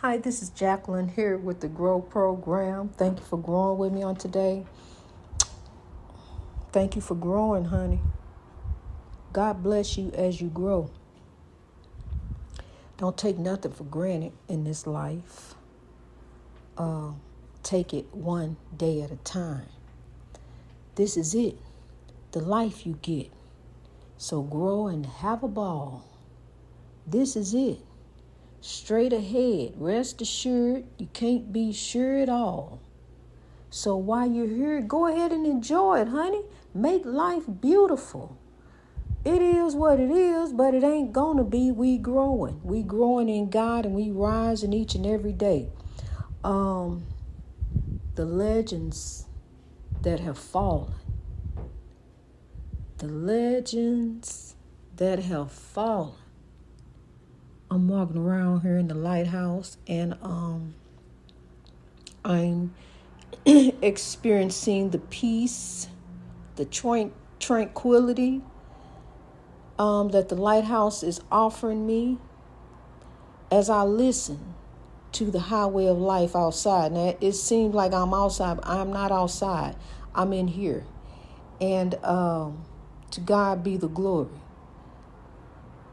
Hi, this is Jacqueline here with the Grow Program. Thank you for growing with me on today. Thank you for growing, honey. God bless you as you grow. Don't take nothing for granted in this life. Take it one day at a time. This is it, the life you get. So grow and have a ball. This is it. Straight ahead. Rest assured, you can't be sure at all. So while you're here, go ahead and enjoy it, honey. Make life beautiful. It is what it is, but it ain't gonna be. We growing. We growing in God, and we rising each and every day. The legends that have fallen. The legends that have fallen. I'm walking around here in the lighthouse, and I'm experiencing the peace, the tranquility that the lighthouse is offering me as I listen to the highway of life outside. Now, it seems like I'm outside, but I'm not outside. I'm in here. And to God be the glory.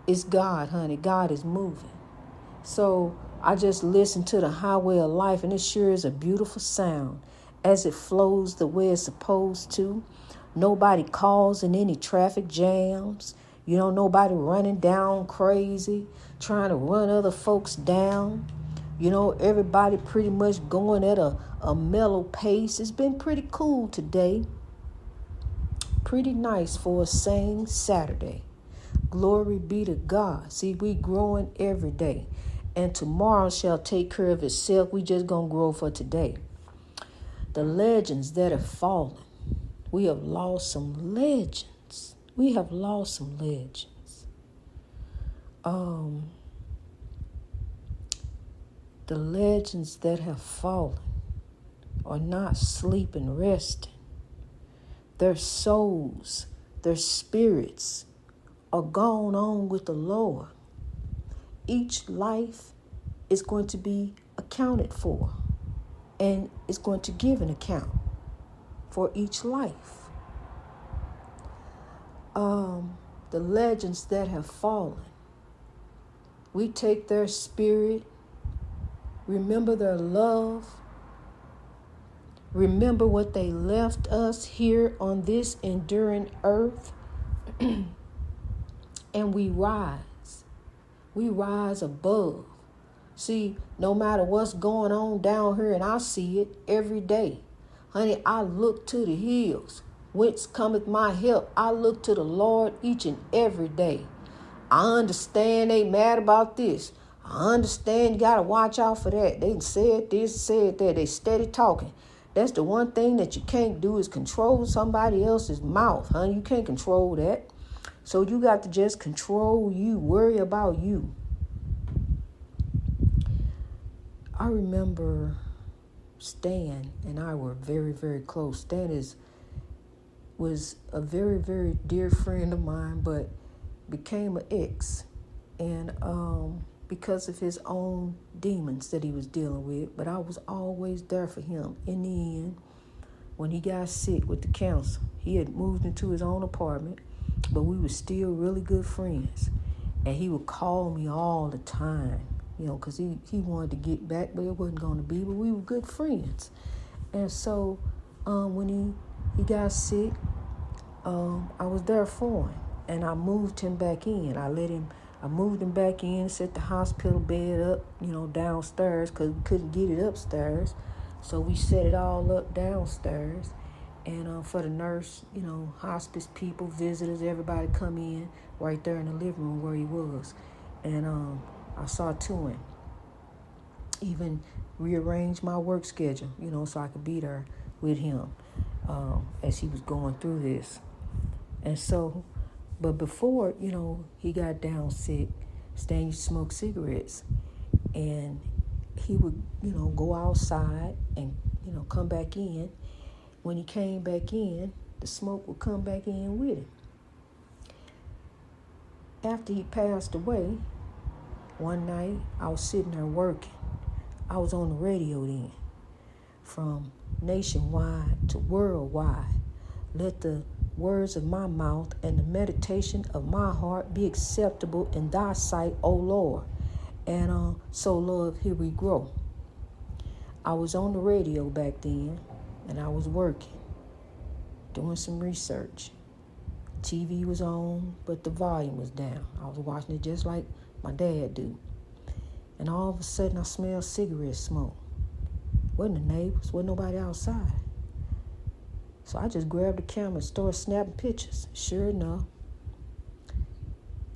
It's God, honey. God is moving. So I just listen to the highway of life, and it sure is a beautiful sound as it flows the way it's supposed to. Nobody causing any traffic jams. Nobody running down crazy, trying to run other folks down. Everybody pretty much going at a mellow pace. It's been pretty cool today. Pretty nice for a sane Saturday. Glory be to God. See, we growing every day. And tomorrow shall take care of itself. We just gonna grow for today. The legends that have fallen. We have lost some legends. We have lost some legends. The legends that have fallen are not sleeping, resting. Their souls, their spirits are gone on with the Lord. Each life is going to be accounted for, and is going to give an account for each life. The legends that have fallen, we take their spirit, remember their love, remember what they left us here on this enduring earth, and we rise. We rise above. See, no matter what's going on down here, and I see it every day. Honey, I look to the hills. Whence cometh my help? I look to the Lord each and every day. I understand they mad about this. I understand you got to watch out for that. They said this, said that. They steady talking. That's the one thing that you can't do is control somebody else's mouth, honey. You can't control that. So you got to just control you. Worry about you. I remember Stan and I were very, very close. Stan was a very, very dear friend of mine, but became an ex. And because of his own demons that he was dealing with. But I was always there for him. In the end, when he got sick with the cancer, he had moved into his own apartment, but we were still really good friends. And he would call me all the time, because he wanted to get back, but it wasn't going to be. But we were good friends. And so when he got sick, I was there for him. And I moved him back in. I moved him back in, set the hospital bed up, downstairs, because we couldn't get it upstairs. So we set it all up downstairs. And for the nurse, hospice people, visitors, everybody come in right there in the living room where he was. And I saw to him. Even rearranged my work schedule, so I could be there with him as he was going through this. And so, but before, he got down sick, Stan used to smoke cigarettes. And he would, go outside and, come back in. When he came back in, the smoke would come back in with him. After he passed away, one night I was sitting there working. I was on the radio then. From nationwide to worldwide, let the words of my mouth and the meditation of my heart be acceptable in thy sight, O Lord. And so, Lord, here we grow. I was on the radio back then, and I was working, doing some research. TV was on, but the volume was down. I was watching it just like my dad do. And all of a sudden, I smelled cigarette smoke. Wasn't the neighbors, wasn't nobody outside. So I just grabbed the camera and started snapping pictures. Sure enough,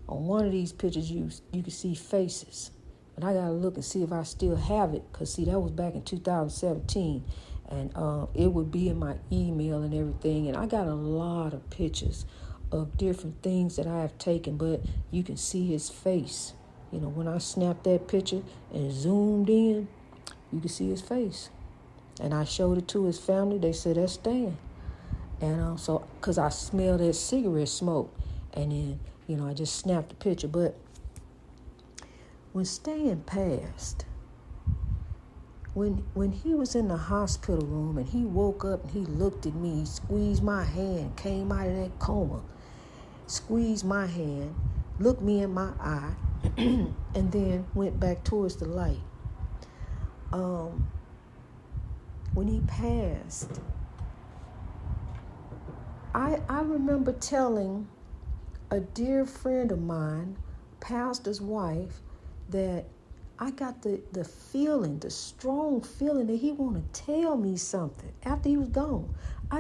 on one of these pictures, you can see faces. But I got to look and see if I still have it, because, see, that was back in 2017. And it would be in my email and everything. And I got a lot of pictures of different things that I have taken, but you can see his face. You know, when I snapped that picture and zoomed in, you can see his face. And I showed it to his family. They said, that's Stan. And so, because I smelled that cigarette smoke. And then, you know, I just snapped the picture. But when Stan passed, when he was in the hospital room and he woke up and he looked at me, he squeezed my hand, came out of that coma, squeezed my hand, looked me in my eye, and then went back towards the light. When he passed, I remember telling a dear friend of mine, pastor's wife, that I got the feeling, the strong feeling that he wanted to tell me something after he was gone. I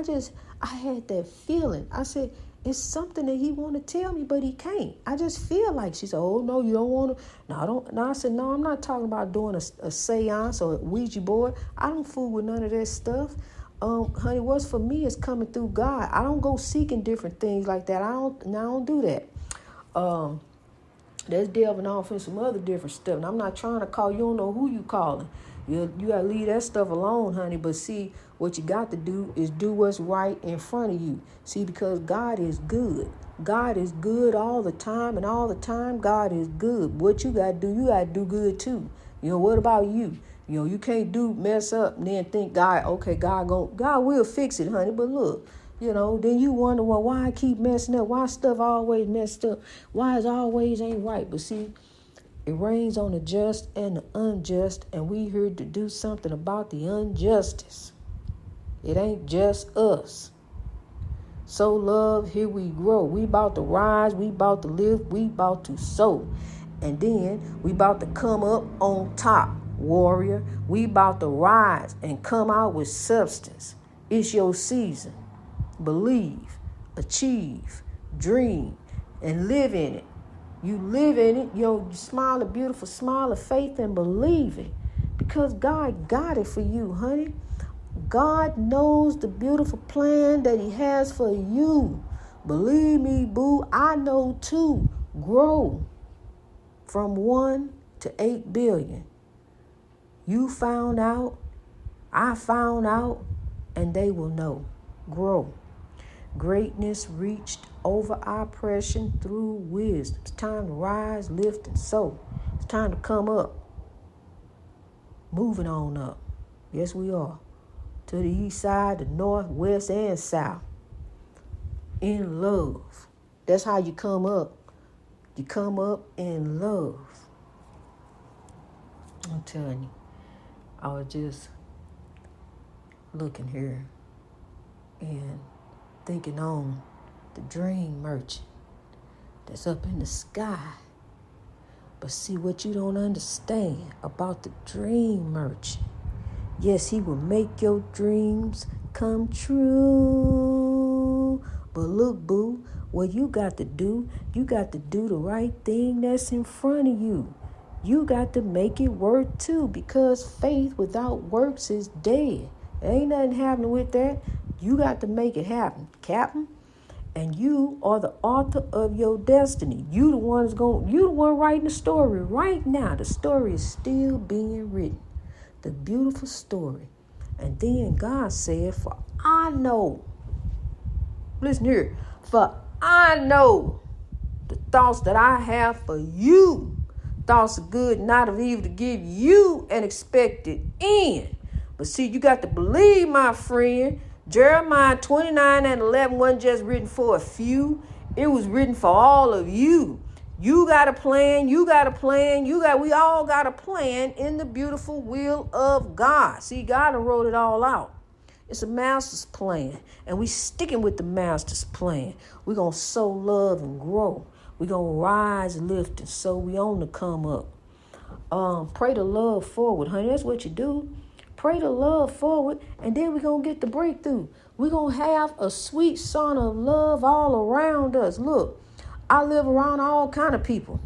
had that feeling. I said, it's something that he want to tell me, but he can't. I just feel like. She said, oh, no, you don't want to. No, I don't. No, I said, no, I'm not talking about doing a seance or a Ouija board. I don't fool with none of that stuff. Honey, what's for me is coming through God. I don't go seeking different things like that. I don't do that. That's delving off in some other different stuff. And I'm not trying to call. You don't know who you calling. You got to leave that stuff alone, honey. But see, what you got to do is do what's right in front of you. See, because God is good. God is good all the time, and all the time God is good. What you got to do good too. You know, what about you? You know, you can't mess up and then think God will fix it, honey. But look, you know, then you wonder, well, why I keep messing up? Why stuff always messed up? Why it always ain't right? But see, it rains on the just and the unjust, and we here to do something about the injustice. It ain't just us. So, love, here we grow. We about to rise. We about to live. We about to sow. And then we about to come up on top, warrior. We about to rise and come out with substance. It's your season. Believe, achieve, dream, and live in it. You live in it, you smile a beautiful smile of faith and believe it. Because God got it for you, honey. God knows the beautiful plan that he has for you. Believe me, boo, I know too. Grow from 1 to 8 billion. You found out, I found out, and they will know. Grow. Greatness reached over oppression through wisdom. It's time to rise, lift, and sow. It's time to come up. Moving on up. Yes, we are. To the east side, the north, west, and south. In love. That's how you come up. You come up in love. I'm telling you. I was just looking here and thinking on the dream merchant that's up in the sky. But see, what you don't understand about the dream merchant. Yes, he will make your dreams come true. But look, boo, what you got to do the right thing that's in front of you. You got to make it work too, because faith without works is dead. There ain't nothing happening with that. You got to make it happen, Captain. And you are the author of your destiny. You the one writing the story right now. The story is still being written. The beautiful story. And then God said, for I know. Listen here. For I know the thoughts that I have for you. thoughts of good, not of evil, to give you an expected end. But see, you got to believe, my friend. Jeremiah 29:11 wasn't just written for a few. It was written for all of you. You got a plan. We all got a plan in the beautiful will of God. See, God wrote it all out. It's a master's plan. And we sticking with the master's plan. We're going to sow love and grow. We're going to rise and lift, and so we on to come up. Pray the love forward, honey. That's what you do. Pray the love forward, and then we're going to get the breakthrough. We're going to have a sweet son of love all around us. Look, I live around all kind of people.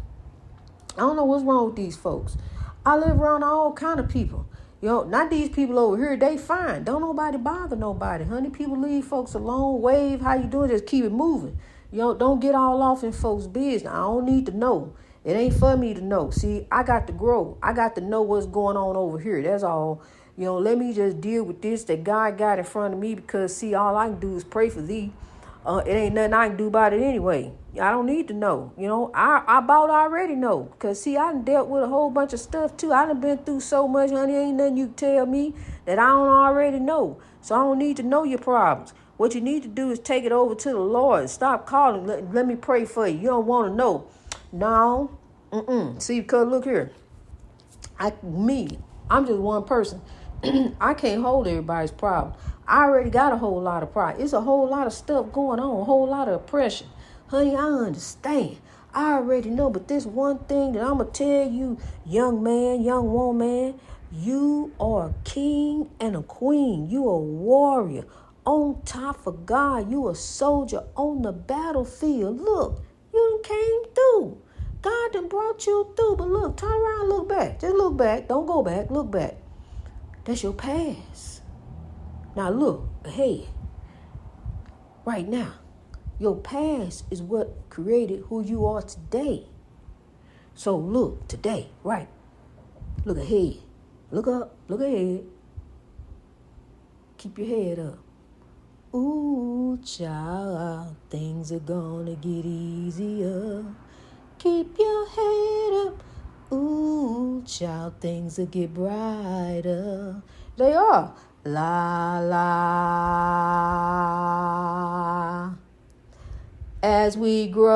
I don't know what's wrong with these folks. I live around all kind of people. You know, not these people over here. They fine. Don't nobody bother nobody, honey. People leave folks alone. Wave, how you doing? Just keep it moving. You know, don't get all off in folks' business. I don't need to know. It ain't for me to know. See, I got to grow. I got to know what's going on over here. That's all. You know, let me just deal with this that God got in front of me, because, see, all I can do is pray for thee. It ain't nothing I can do about it anyway. I don't need to know. You know, I about already know. Because, see, I done dealt with a whole bunch of stuff, too. I done been through so much, honey. Ain't nothing you can tell me that I don't already know. So I don't need to know your problems. What you need to do is take it over to the Lord. Stop calling. Let me pray for you. You don't want to know. No. See, because look here. I'm just one person. I can't hold everybody's problem. I already got a whole lot of pride. It's a whole lot of stuff going on, a whole lot of oppression. Honey, I understand. I already know, but this one thing that I'm going to tell you, young man, young woman, you are a king and a queen. You are a warrior on top of God. You a soldier on the battlefield. Look, you done came through. God done brought you through. But look, turn around, look back. Just look back. Don't go back. Look back. That's your past. Now look ahead. Right now. Your past is what created who you are today. So look today, right? Look ahead. Look up. Look ahead. Keep your head up. Ooh, child, things are gonna get easier. Keep your head up. Ooh, child, things will get brighter. They are. La, la. As we grow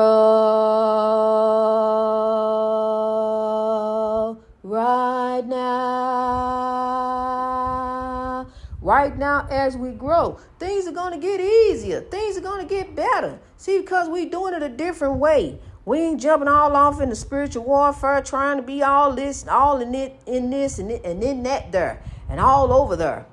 right now. Right now, as we grow, things are going to get easier. Things are going to get better. See, because we're doing it a different way. We ain't jumping all off into spiritual warfare, trying to be all this, all in it, in this, and in that there, and all over there.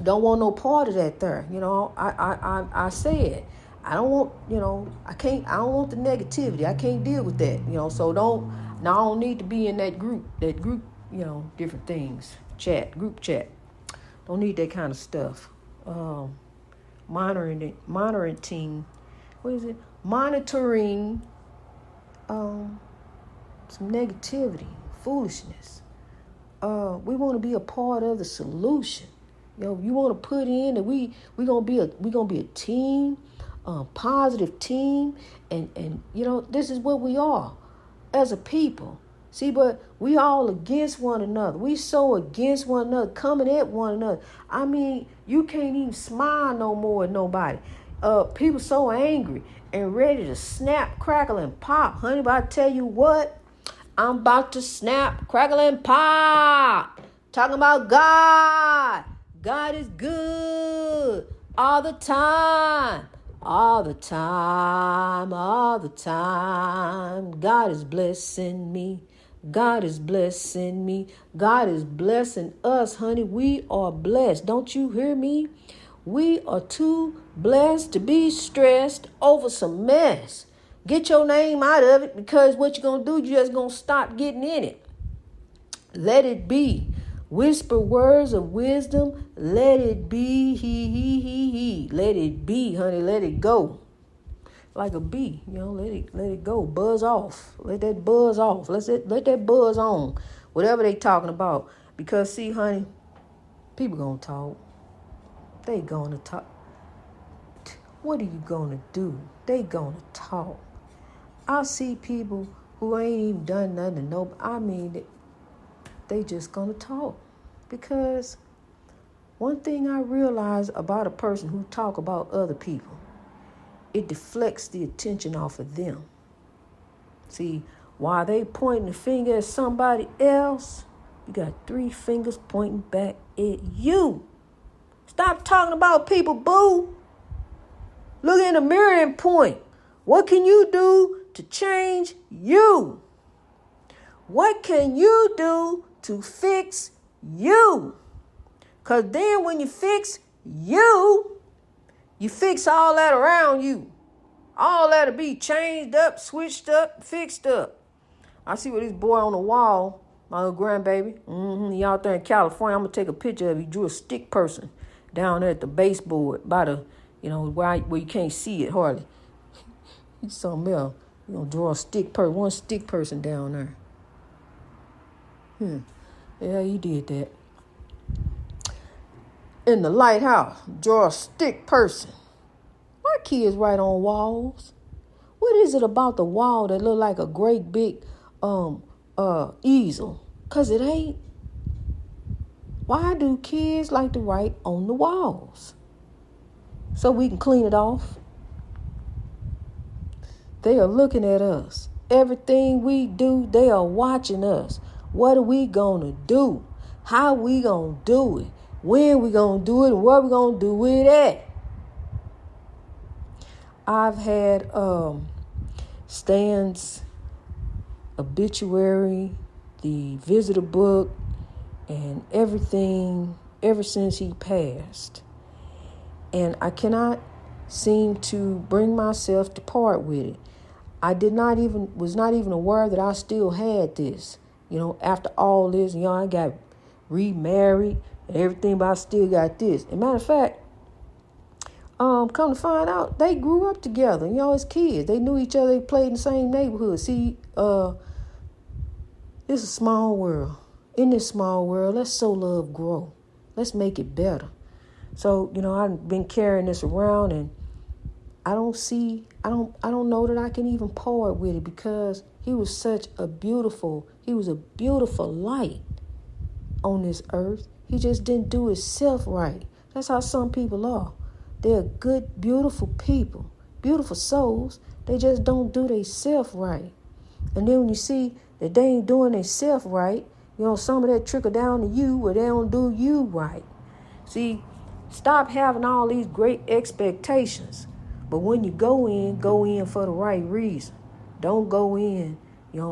Don't want no part of that there. You know, I said, I don't want, you know, I don't want the negativity. I can't deal with that, you know, so I don't need to be in that group, you know, different things, group chat. Don't need that kind of stuff. Monitoring, some negativity, foolishness. We want to be a part of the solution. You know, you want to put in that we gonna be a team, positive team, and you know, this is what we are as a people. See, but we all against one another. We so against one another, coming at one another. I mean, you can't even smile no more at nobody. People so angry and ready to snap, crackle, and pop. Honey, but I tell you what, I'm about to snap, crackle, and pop. Talking about God. God is good all the time. All the time, all the time. God is blessing me. God is blessing me. God is blessing us, honey. We are blessed. Don't you hear me? We are too blessed to be stressed over some mess. Get your name out of it, because what you're going to do, you're just going to stop getting in it. Let it be. Whisper words of wisdom. Let it be. He. Let it be, honey. Let it go. Like a bee, you know, let it go. Buzz off. Let that buzz off. Let that buzz on. Whatever they talking about. Because, see, honey, people gonna talk. They gonna talk. What are you gonna do? They gonna talk. I see people who ain't even done nothing to nobody. I mean, they just gonna talk. Because one thing I realize about a person who talk about other people, it deflects the attention off of them. See, while they pointing the finger at somebody else, you got 3 fingers pointing back at you. Stop talking about people, boo. Look in the mirror and point. What can you do to change you? What can you do to fix you? Because then when you fix you fix all that around you. All that'll be changed up, switched up, fixed up. I see with this boy on the wall, my little grandbaby. He out there in California. I'm going to take a picture of it. He drew a stick person down there at the baseboard by the, where you can't see it hardly. It's something else. You're going to draw one stick person down there. Yeah, he did that. In the lighthouse, draw a stick person. Why kids write on walls? What is it about the wall that look like a great big easel? 'Cause it ain't. Why do kids like to write on the walls? So we can clean it off. They are looking at us. Everything we do, they are watching us. What are we gonna do? How we gonna do it? When we gonna do it? And what we gonna do with it? I've had Stan's obituary, the visitor book, and everything ever since he passed. And I cannot seem to bring myself to part with it. I was not even aware that I still had this. After all this, I got remarried and everything, but I still got this. As a matter of fact, come to find out, they grew up together, as kids. They knew each other, they played in the same neighborhood. See, it's a small world. In this small world, let's sow love grow. Let's make it better. So, I've been carrying this around, and I don't know that I can even part with it, because he was a beautiful light on this earth. He just didn't do himself right. That's how some people are. They're good, beautiful people, beautiful souls. They just don't do themselves right. And then when you see that they ain't doing themselves right, some of that trickle down to you where they don't do you right. See, stop having all these great expectations. But when you go in for the right reason. Don't go in,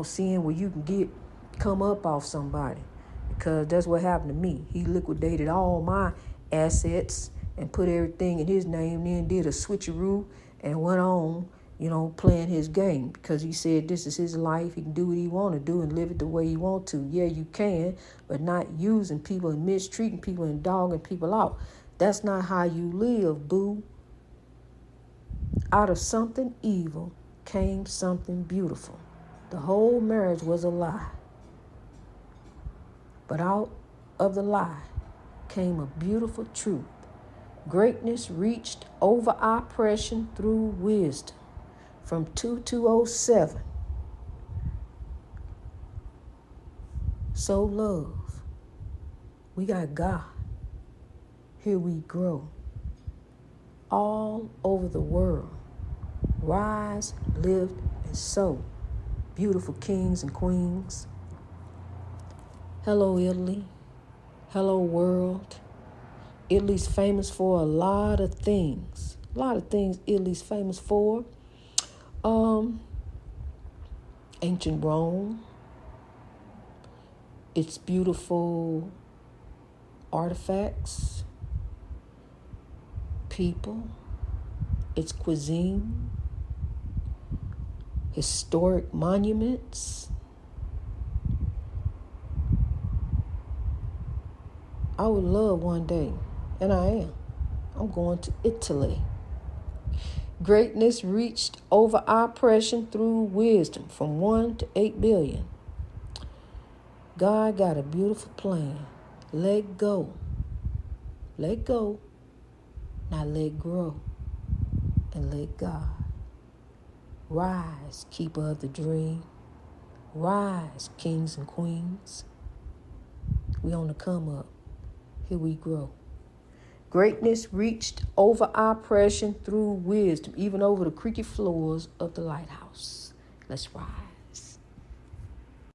seeing where you can come up off somebody. Because that's what happened to me. He liquidated all my assets and put everything in his name, then did a switcheroo and went on, playing his game. Because he said this is his life. He can do what he want to do and live it the way he want to. Yeah, you can, but not using people and mistreating people and dogging people out. That's not how you live, boo. Out of something evil came something beautiful. The whole marriage was a lie. But out of the lie came a beautiful truth. Greatness reached over oppression through wisdom. From 2207. So love. We got God. Here we grow. All over the world. Rise, live, and sow. Beautiful kings and queens. Hello, Italy. Hello, world. Italy's famous for a lot of things. A lot of things Italy's famous for. Ancient Rome. Its beautiful artifacts. People. Its cuisine. Historic monuments. I would love one day, and I am. I'm going to Italy. Greatness reached over oppression through wisdom from 1 to 8 billion. God got a beautiful plan. Let go. Let go. Now let grow. And let God. Rise, keeper of the dream. Rise, kings and queens. We on the come up. Here we grow. Greatness reached over oppression through wisdom, even over the creaky floors of the lighthouse. Let's rise.